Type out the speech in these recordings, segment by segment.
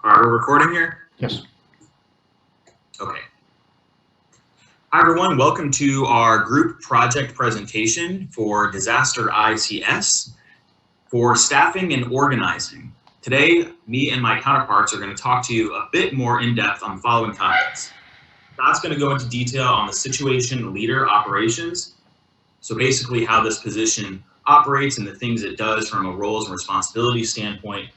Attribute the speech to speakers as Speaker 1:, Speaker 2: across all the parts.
Speaker 1: Are we recording here?
Speaker 2: Yes.
Speaker 1: Okay. Hi everyone, welcome to our group project presentation for Disaster ICS for staffing and organizing. Today, me and my counterparts are going to talk to you a bit more in depth on the following topics. Scott's going to go into detail on the situation leader operations. So basically how this position operates and the things it does from a roles and responsibilities standpoint.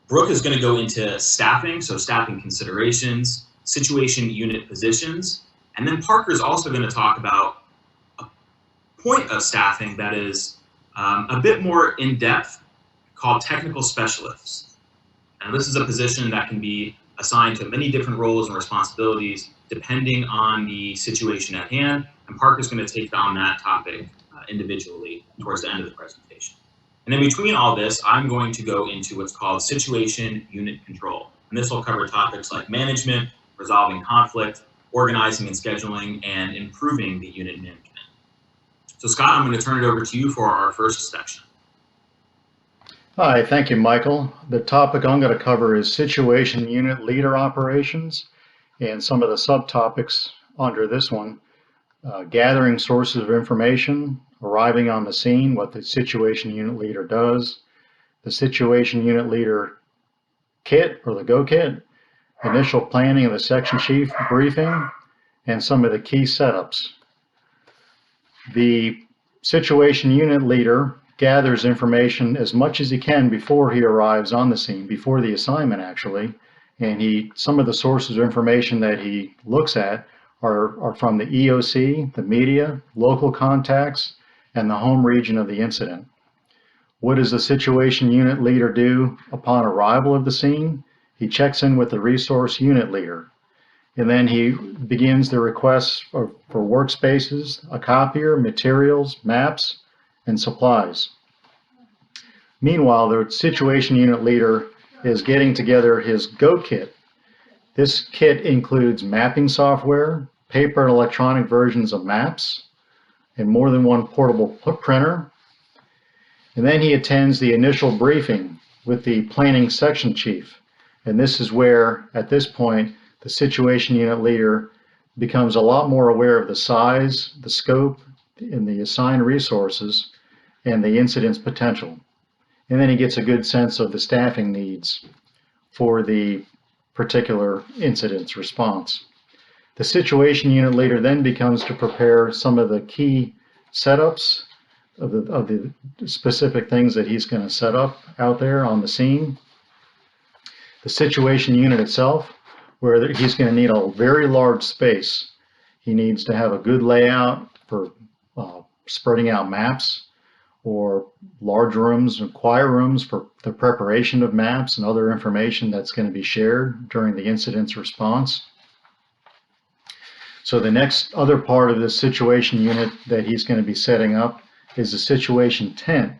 Speaker 1: Brooke is going to go into staffing, so staffing considerations, situation unit positions, and then Parker's also going to talk about a point of staffing that is a bit more in depth called technical specialists. And this is a position that can be assigned to many different roles and responsibilities depending on the situation at hand, and Parker's going to take on that topic individually towards the end of the presentation. And in between all this, I'm going to go into what's called situation unit control. And this will cover topics like management, resolving conflict, organizing and scheduling, and improving the unit management. So Scott, I'm going to turn it over to you for our first section.
Speaker 2: Hi, thank you, Michael. The topic I'm going to cover is situation unit leader operations and some of the subtopics under this one. Gathering sources of information, arriving on the scene, what the situation unit leader does, the situation unit leader kit or the go kit, initial planning of the section chief briefing, and some of the key setups. The situation unit leader gathers information as much as he can before he arrives on the scene, before the assignment actually, and some of the sources of information that he looks at are from the EOC, the media, local contacts, and the home region of the incident. What does the situation unit leader do upon arrival of the scene? He checks in with the resource unit leader, and then he begins the requests for workspaces, a copier, materials, maps, and supplies. Meanwhile, the situation unit leader is getting together his go kit. This kit includes mapping software, paper and electronic versions of maps, and more than one portable printer. And then he attends the initial briefing with the planning section chief. And this is where, at this point, the situation unit leader becomes a lot more aware of the size, the scope, and the assigned resources, and the incident's potential. And then he gets a good sense of the staffing needs for the particular incident's response. The situation unit leader then becomes to prepare some of the key setups of the specific things that he's going to set up out there on the scene. The situation unit itself, where he's going to need a very large space. He needs to have a good layout for spreading out maps, or large rooms and quiet rooms for the preparation of maps and other information that's going to be shared during the incident's response. So the next other part of this situation unit that he's going to be setting up is a situation tent.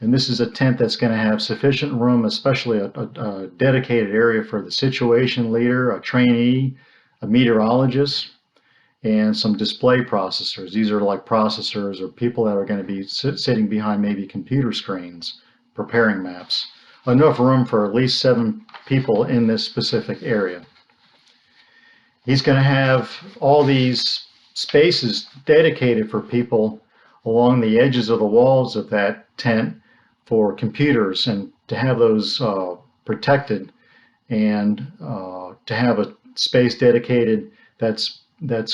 Speaker 2: And this is a tent that's going to have sufficient room, especially a dedicated area for the situation leader, a trainee, a meteorologist, and some display processors. These are like processors or people that are going to be sitting behind maybe computer screens preparing maps. Enough room for at least 7 people in this specific area. He's going to have all these spaces dedicated for people along the edges of the walls of that tent for computers, and to have those protected, and to have a space dedicated that's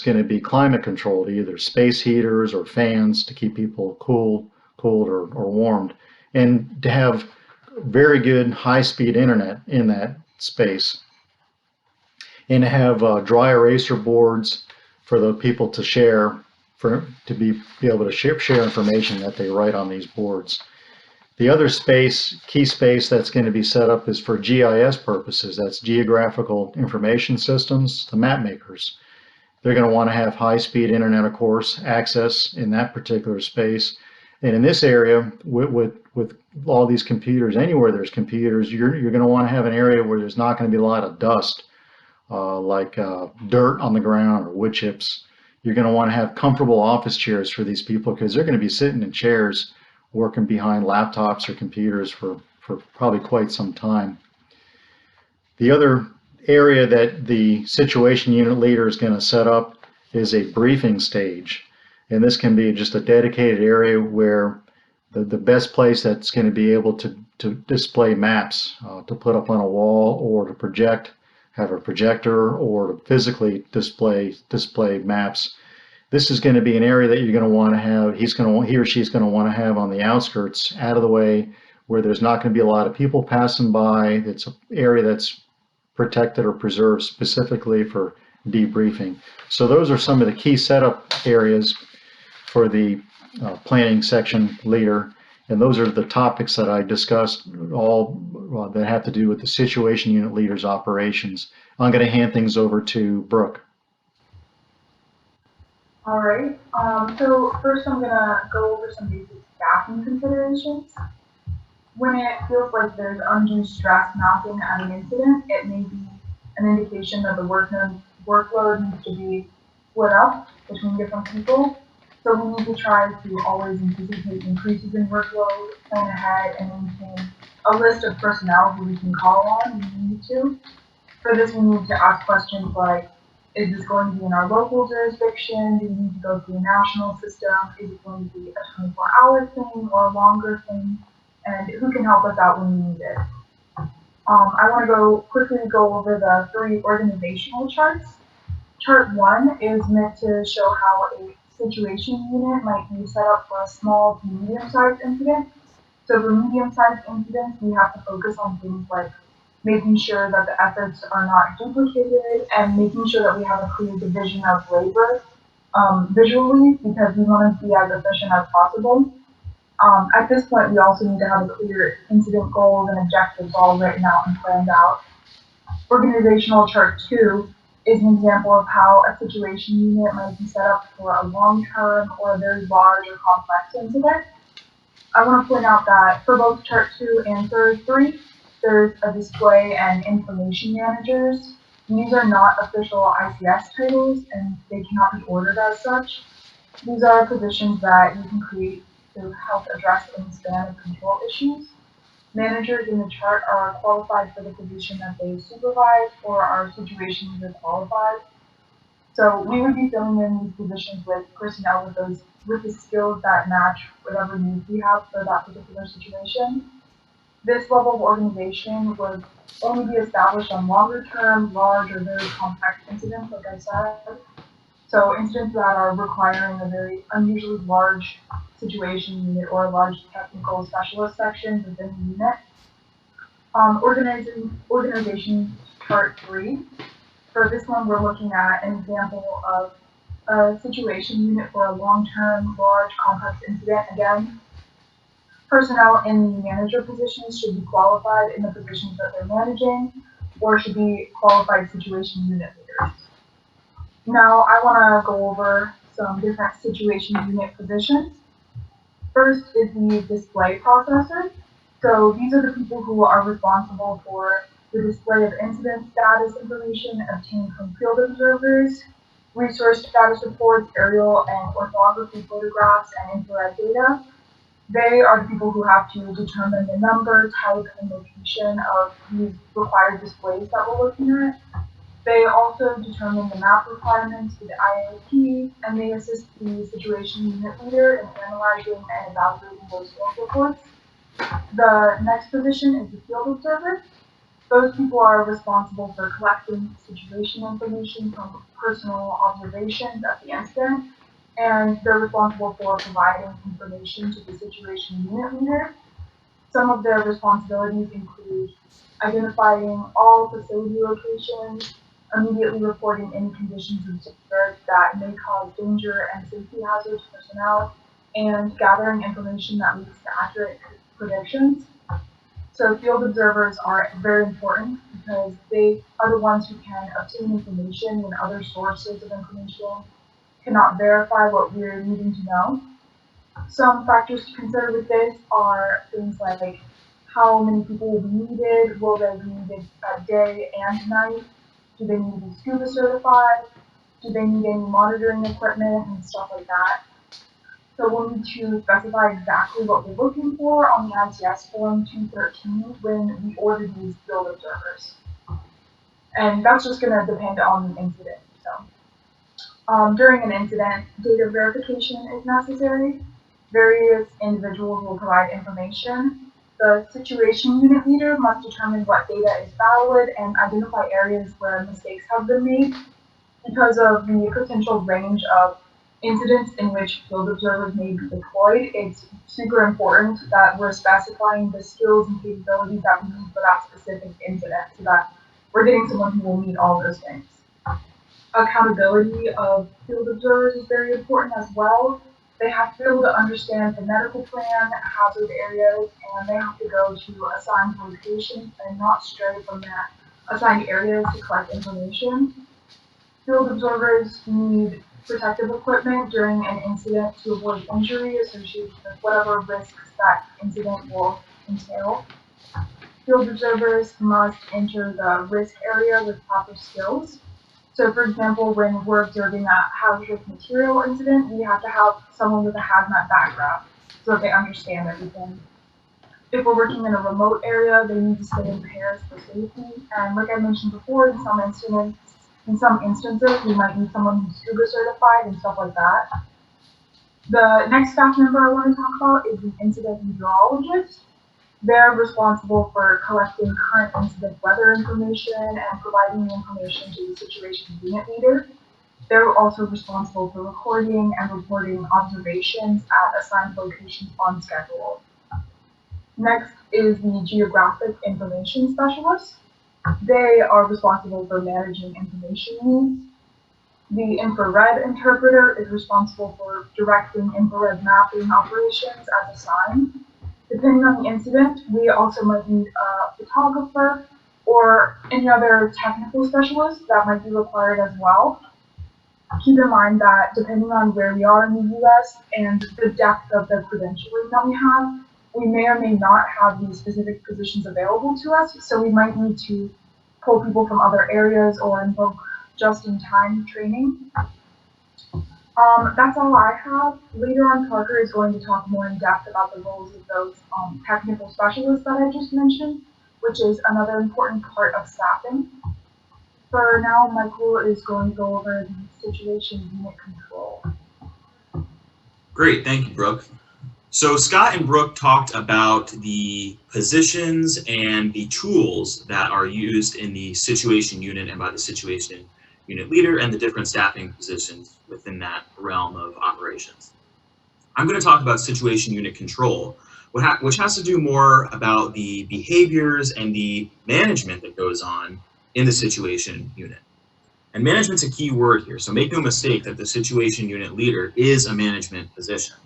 Speaker 2: going to be climate controlled, either space heaters or fans to keep people cooled or warmed, and to have very good high-speed internet in that space, and to have dry eraser boards for the people to share, to be able to share information that they write on these boards. The other key space that's going to be set up is for GIS purposes. That's geographical information systems, the map makers. They're going to want to have high-speed internet, of course, access in that particular space. And in this area, with all these computers, anywhere there's computers, you're going to want to have an area where there's not going to be a lot of dust, like dirt on the ground or wood chips. You're going to want to have comfortable office chairs for these people, because they're going to be sitting in chairs working behind laptops or computers for probably quite some time. The other area that the situation unit leader is going to set up is a briefing stage. And this can be just a dedicated area where the best place that's going to be able to display maps, to put up on a wall or to project, have a projector, or to physically display maps. This is going to be an area that you're going to want to have, he or she's going to want to have on the outskirts, out of the way, where there's not going to be a lot of people passing by. It's an area that's protected or preserved specifically for debriefing. So those are some of the key setup areas for the planning section leader. And those are the topics that I discussed, all that have to do with the situation unit leader's operations. I'm going to hand things over to Brooke.
Speaker 3: All right. So first I'm gonna go over some basic staffing considerations. When it feels like there's undue stress mounting at an incident, it may be an indication that the workload needs to be split up between different people. So we need to try to always anticipate increases in workload, plan ahead, and maintain a list of personnel who we can call on when we need to. For this, we need to ask questions like, is this going to be in our local jurisdiction? Do we need to go through a national system? Is it going to be a 24-hour thing or a longer thing? And who can help us out when we need it? I want to quickly go over the 3 organizational charts. Chart 1 is meant to show how a situation unit might be set up for a small to medium-sized incident. So for medium-sized incidents, we have to focus on things like making sure that the efforts are not duplicated and making sure that we have a clear division of labor visually, because we want to be as efficient as possible. At this point, we also need to have a clear incident goals and objectives all written out and planned out. Organizational chart 2 is an example of how a situation unit might be set up for a long-term or a very large or complex incident. I want to point out that for both chart 2 and chart 3, there's a display and information managers. These are not official ICS titles and they cannot be ordered as such. These are positions that you can create to help address any span of control issues. Managers in the chart are qualified for the position that they supervise or are situation leader qualified. So we would be filling in these positions with personnel with the skills that match whatever needs we have for that particular situation. This level of organization would only be established on longer term, large or very complex incidents, like I said. So incidents that are requiring a very unusually large situation unit or a large technical specialist section within the unit. Organization chart 3. For this one, we're looking at an example of a situation unit for a long-term, large, complex incident. Again, personnel in the manager positions should be qualified in the positions that they're managing, or should be qualified situation unit leaders. Now, I want to go over some different situation unit positions. First is the display processor. So these are the people who are responsible for the display of incident status information obtained from field observers, resource status reports, aerial and orthography photographs, and infrared data. They are the people who have to determine the number, type, and location of these required displays that we're looking at. They also determine the map requirements for the IAP, and they assist the situation unit leader in analyzing and evaluating those field reports. The next position is the field observer. Those people are responsible for collecting situation information from personal observations at the incident, and they're responsible for providing information to the situation unit leader. Some of their responsibilities include identifying all facility locations, immediately reporting any conditions observed that may cause danger and safety hazards to personnel, and gathering information that leads to accurate predictions. So field observers are very important because they are the ones who can obtain information when other sources of information cannot verify what we're needing to know. Some factors to consider with this are things like how many people will be needed, will they be needed day and night, do they need to be scuba certified, do they need any monitoring equipment and stuff like that. So we'll need to specify exactly what we're looking for on the ICS form 213 when we order these field observers. And that's just going to depend on the incident. So during an incident, data verification is necessary. Various individuals will provide information. The situation unit leader must determine what data is valid and identify areas where mistakes have been made. Because of the potential range of incidents in which field observers may be deployed, it's super important that we're specifying the skills and capabilities that we need for that specific incident so that we're getting someone who will meet all those things. Accountability of field observers is very important as well. They have to be able to understand the medical plan, hazard areas, and they have to go to assigned locations and not stray from their assigned areas to collect information. Field observers need protective equipment during an incident to avoid injury associated with whatever risks that incident will entail. Field observers must enter the risk area with proper skills. So, for example, when we're observing a hazardous material incident, we have to have someone with a hazmat background so that they understand everything. If we're working in a remote area, they need to stay in pairs for safety. And like I mentioned before, in some instances, we might need someone who's scuba certified and stuff like that. The next staff member I want to talk about is the incident meteorologist. They're responsible for collecting current incident weather information and providing the information to the situation unit leader. They're also responsible for recording and reporting observations at assigned locations on schedule. Next is the geographic information specialist. They are responsible for managing information needs. The infrared interpreter is responsible for directing infrared mapping operations as assigned. Depending on the incident, we also might need a photographer or any other technical specialist that might be required as well. Keep in mind that depending on where we are in the US and the depth of the credentialing that we have, we may or may not have these specific positions available to us, so we might need to pull people from other areas or invoke just-in-time training. That's all I have. Later on, Parker is going to talk more in depth about the roles of those technical specialists that I just mentioned, which is another important part of staffing. For now, Michael is going to go over the situation unit control.
Speaker 1: Great, thank you, Brooke. So Scott and Brooke talked about the positions and the tools that are used in the situation unit and by the situation unit leader and the different staffing positions within that realm of operations. I'm going to talk about situation unit control, which has to do more about the behaviors and the management that goes on in the situation unit. And management's a key word here, so make no mistake that the situation unit leader is a management position.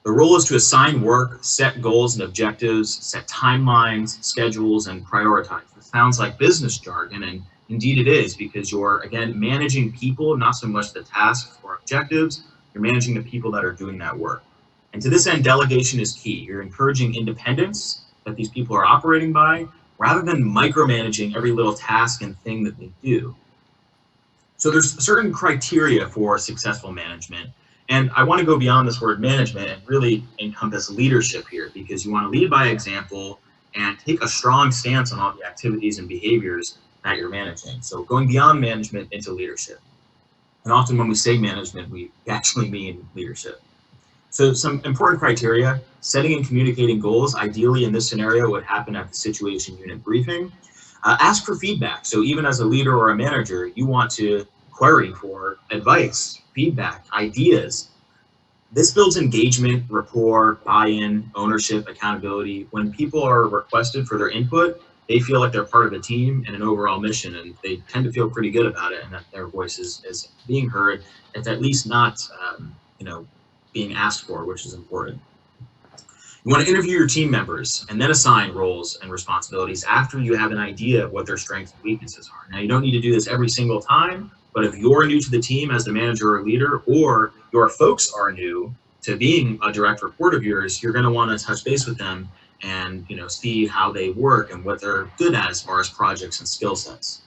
Speaker 1: The role is to assign work, set goals and objectives, set timelines, schedules, and prioritize. It sounds like business jargon, and indeed it is, because you're, again, managing people, not so much the tasks or objectives, you're managing the people that are doing that work. And to this end, delegation is key. You're encouraging independence that these people are operating by, rather than micromanaging every little task and thing that they do. So there's certain criteria for successful management. And I want to go beyond this word management and really encompass leadership here, because you want to lead by example and take a strong stance on all the activities and behaviors that you're managing. So going beyond management into leadership. And often when we say management, we actually mean leadership. So some important criteria: setting and communicating goals. Ideally in this scenario would happen at the situation unit briefing. Ask for feedback. So even as a leader or a manager, you want to query for advice, feedback, ideas. This builds engagement, rapport, buy-in, ownership, accountability. When people are requested for their input, they feel like they're part of a team and an overall mission, and they tend to feel pretty good about it, and that their voice is being heard. It's at least not, being asked for, which is important. You want to interview your team members and then assign roles and responsibilities after you have an idea of what their strengths and weaknesses are. Now, you don't need to do this every single time, but if you're new to the team as the manager or leader, or your folks are new to being a direct report of yours, you're going to want to touch base with them and see how they work and what they're good at as far as projects and skill sets.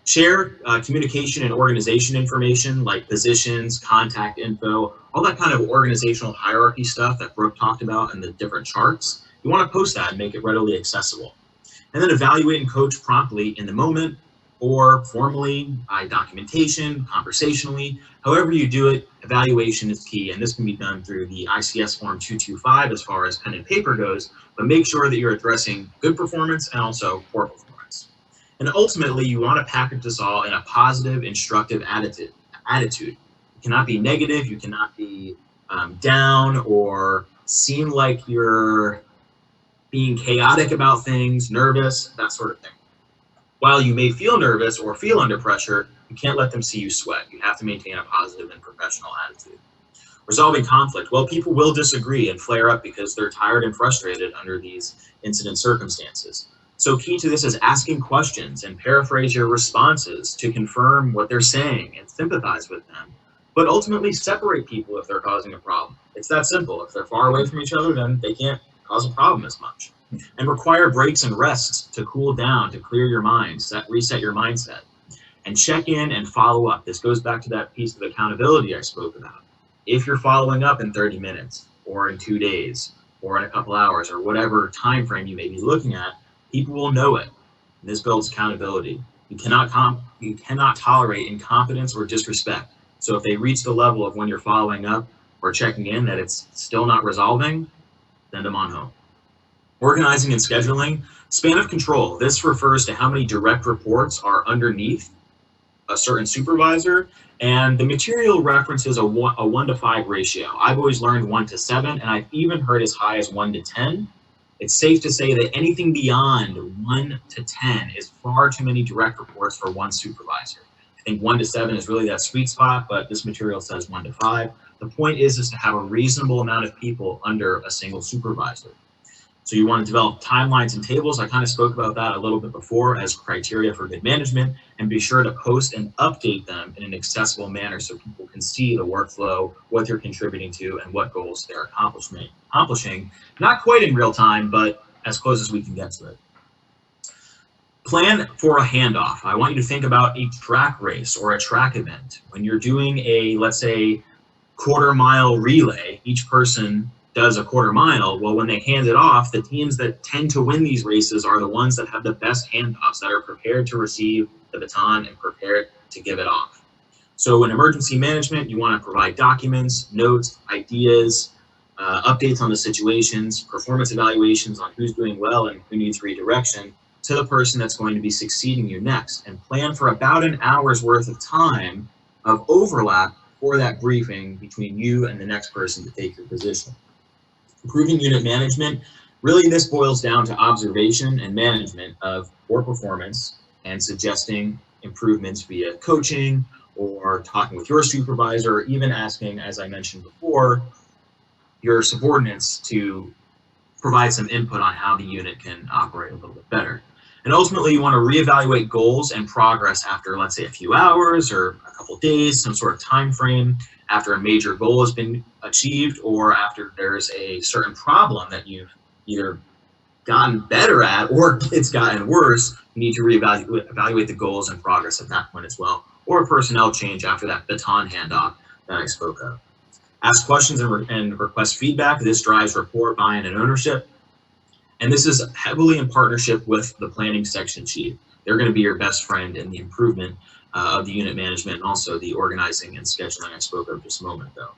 Speaker 1: Share communication and organization information like positions, contact info, all that kind of organizational hierarchy stuff that Brooke talked about in the different charts. You want to post that and make it readily accessible. And then evaluate and coach promptly in the moment or formally by documentation, conversationally. However you do it, evaluation is key, and this can be done through the ICS Form 225 as far as pen and paper goes, but make sure that you're addressing good performance and also poor performance. And ultimately, you want to package this all in a positive, instructive attitude. You cannot be negative, you cannot be down or seem like you're being chaotic about things, nervous, that sort of thing. While you may feel nervous or feel under pressure, you can't let them see you sweat. You have to maintain a positive and professional attitude. Resolving conflict. Well, people will disagree and flare up because they're tired and frustrated under these incident circumstances. So key to this is asking questions and paraphrase your responses to confirm what they're saying and sympathize with them. But ultimately separate people if they're causing a problem. It's that simple. If they're far away from each other, then they can't cause a problem as much. And require breaks and rests to cool down, to clear your mind, reset your mindset. And check in and follow up. This goes back to that piece of accountability I spoke about. If you're following up in 30 minutes or in 2 days or in a couple hours or whatever time frame you may be looking at, people will know it. And this builds accountability. You cannot tolerate incompetence or disrespect. So if they reach the level of when you're following up or checking in that it's still not resolving, send them on home. Organizing and scheduling. Span of control. This refers to how many direct reports are underneath a certain supervisor, and the material references a 1 to 5 ratio. I've always learned 1 to 7, and I've even heard as high as 1 to 10. It's safe to say that anything beyond 1 to 10 is far too many direct reports for one supervisor. I think 1 to 7 is really that sweet spot, but this material says 1 to 5. The point is to have a reasonable amount of people under a single supervisor. So you want to develop timelines and tables. I kind of spoke about that a little bit before as criteria for good management, and be sure to post and update them in an accessible manner so people can see the workflow, what they're contributing to, and what goals they're accomplishing. Not quite in real time, but as close as we can get to it. Plan for a handoff. I want you to think about a track race or a track event. When you're doing a, let's say, quarter-mile relay, each person does a quarter mile. Well, when they hand it off, the teams that tend to win these races are the ones that have the best handoffs, that are prepared to receive the baton and prepared to give it off. So in emergency management, you want to provide documents, notes, ideas, updates on the situations, performance evaluations on who's doing well and who needs redirection to the person that's going to be succeeding you next, and plan for about an hour's worth of time of overlap for that briefing between you and the next person to take your position. Improving unit management, really this boils down to observation and management of poor performance and suggesting improvements via coaching or talking with your supervisor, or even asking, as I mentioned before, your subordinates to provide some input on how the unit can operate a little bit better. And ultimately, you want to reevaluate goals and progress after, let's say, a few hours or a couple days, some sort of time frame, after a major goal has been achieved, or after there's a certain problem that you've either gotten better at or it's gotten worse. You need to evaluate the goals and progress at that point as well, or a personnel change after that baton handoff that I spoke of. Ask questions and request feedback. This drives rapport, buy-in, and ownership. And this is heavily in partnership with the planning section chief. They're going to be your best friend in the improvement of the unit management and also the organizing and scheduling I spoke of just a moment ago.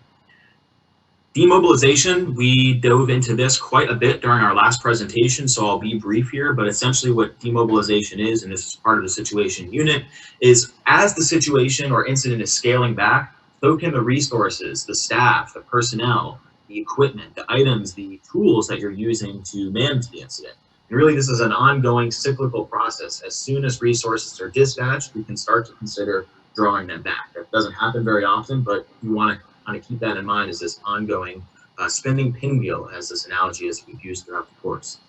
Speaker 1: Demobilization, we dove into this quite a bit during our last presentation, so I'll be brief here, but essentially what demobilization is, and this is part of the situation unit, is as the situation or incident is scaling back, so can the resources, the staff, the personnel, the equipment, the items, the tools that you're using to manage the incident. And really, this is an ongoing cyclical process. As soon as resources are dispatched, we can start to consider drawing them back. That doesn't happen very often, but you want to kind of keep that in mind as this ongoing spinning pinwheel, as this analogy is we've used throughout the course.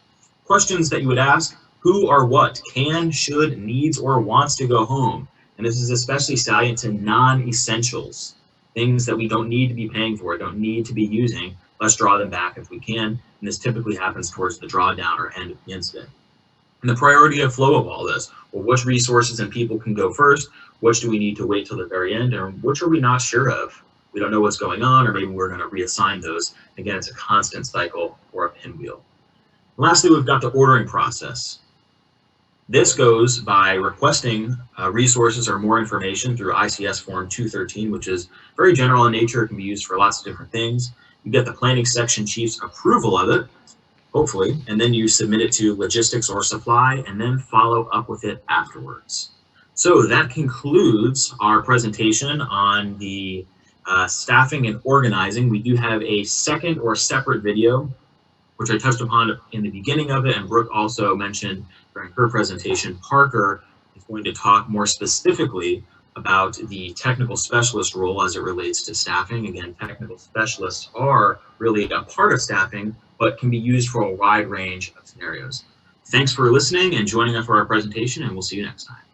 Speaker 1: Questions that you would ask: who or what can, should, needs, or wants to go home? And this is especially salient to non-essentials, things that we don't need to be paying for, don't need to be using. Let's draw them back if we can. And this typically happens towards the drawdown or end of the incident. And the priority of flow of all this, well, which resources and people can go first? Which do we need to wait till the very end? And which are we not sure of? We don't know what's going on, or maybe we're going to reassign those. Again, it's a constant cycle or a pinwheel. Lastly, we've got the ordering process. This goes by requesting resources or more information through ICS Form 213, which is very general in nature. It can be used for lots of different things. You get the planning section chief's approval of it, hopefully, and then you submit it to logistics or supply and then follow up with it afterwards. So that concludes our presentation on the staffing and organizing. We do have a second or separate video, which I touched upon in the beginning of it, and Brooke also mentioned during her presentation. Parker is going to talk more specifically about the technical specialist role as it relates to staffing. Again, technical specialists are really a part of staffing, but can be used for a wide range of scenarios. Thanks for listening and joining us for our presentation, and we'll see you next time.